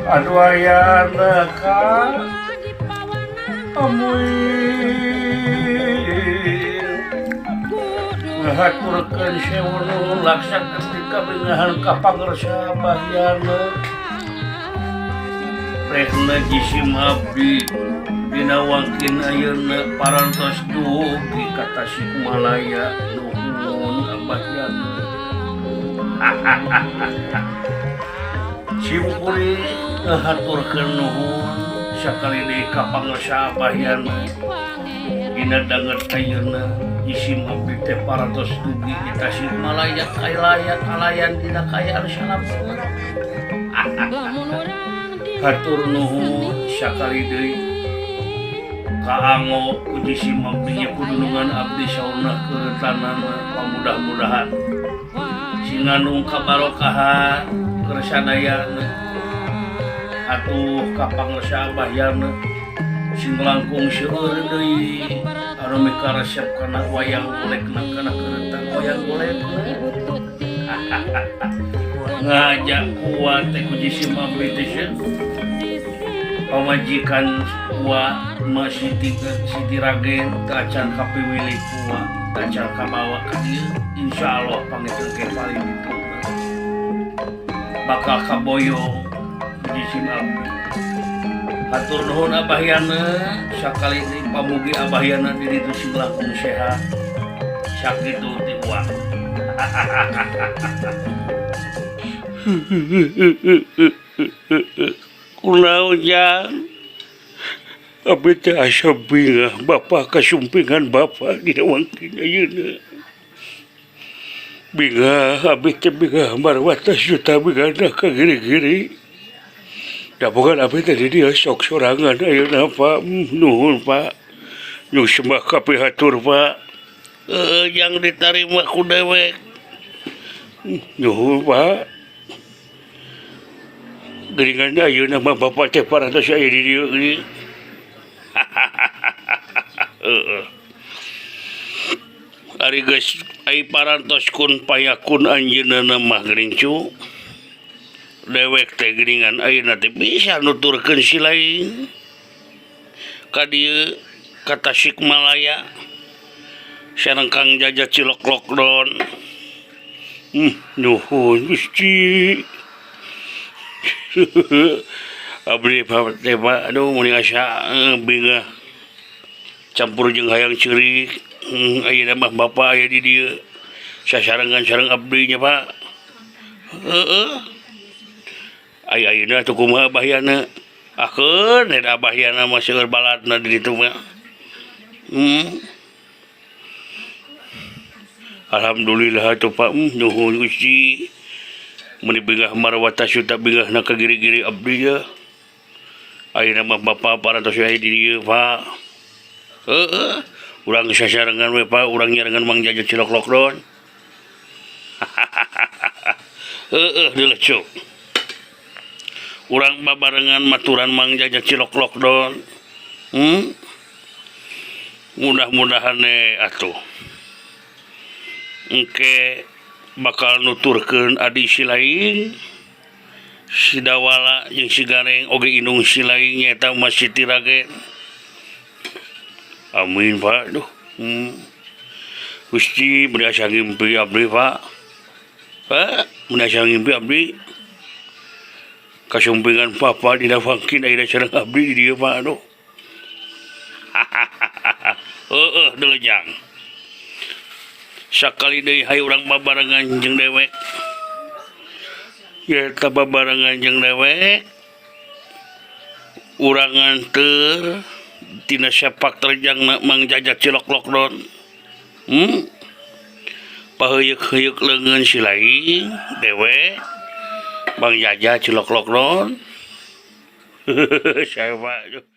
Aduh ayana Kang amuy ngahaturkeun sewu nu laksa ketika bengahan ka pangersa bahyana rehna jisim abdi dina wangkin ayeuna parantos dugi ka Tasikmalaya nuhun bahyana simpuri ngahaturkeun nuhun sakali deui ka pangersa bahyana dina danget ayeuna jisim abdi teh parantos dugi di Tasikmalaya kalayan dina kayaan salamet hatur nuhun sakali deui kaanggo ku jisim abdi nya kudunungan abdi sauna keuretanana pamudah-mudahan singanung kabarokahan keresanayana atuh ka pangersa bahyana sing langkung seueur deui anu mikaresep kana wayang golekna kana keuretan wayang golek ngajak kuat teh ku jisim abdi teh pamajikan kuat masih Siti Ragen tacan kapiwilih kuat tacan kabawa ka dieu insyaallah pangeteun ke paling itu bakal kaboyong jisim abdi hatur nuhun abahyana sakali ini pamugi abahyana di ditu sing langkung sehat sakitu ti uang kunaon jang abdi teh asa bingah bapa kasumpingan bapa dina wangkin ayeuna bingah abdi teh bingah marwata juta bingahna ka giri-giri da bukan abdi teh di dieu sok sorangan ayeuna Pak nuhun Pak nyuh sembah kapihatur Pak yang diterima ku dewek nyuhun Pak geringan ayeuna mah bapa teh parantos aya di dieu geuning ari geus ai parantos kun payakun anjeunna mah gerincu dewek teh geuningan ayeuna teh bisa nuturkeun si lain ka dieu ka Tasikmalaya sareng Kang Jaja Cilok Lockdown nuhun Gusti abdi teh aduh mun asa bingah campur jeung hayang ceurik ayeuna mah bapa aya di dieu sasarengan sareng abdi nya Pak ayeuna teu kumaha bahyana akeun eta bahyana mah seueur baladna di ditu mah alhamdulillah atuh Pak nuhun Gusti mun bingah marwata suta bingahna ka giri-giri abdi ya ayeuna mah bapa parantos aya di dieu Pak urang sasarengan we Pak urang nyarengan Mang Jaja Cilok Lockdown dilecuk urang babarengan maturan Mang Jaja Cilok Lockdown mudah-mudahan atuh engke bakal nuturkeun adi si lain si Dawala jeung si Gareng oge indung si lain nyaeta Mas Siti Ragen amin Pak duh Gusti mun asa ngimpi abdi Pak mun asa ngimpi abdi kasumpingan papa dina wangkin ayeuna sareng abdi di dieu Pak aduh delejang sakali deui hayang urang babarengan jeung dewek ya eta babarengan jeung dewek urang nganteur tina sepak terjangna Mang Jaja Cilok Lockdown paheuyeuh-heuyeuh leungeun si lain dewek Mang Jaja Cilok Lockdown saya Pak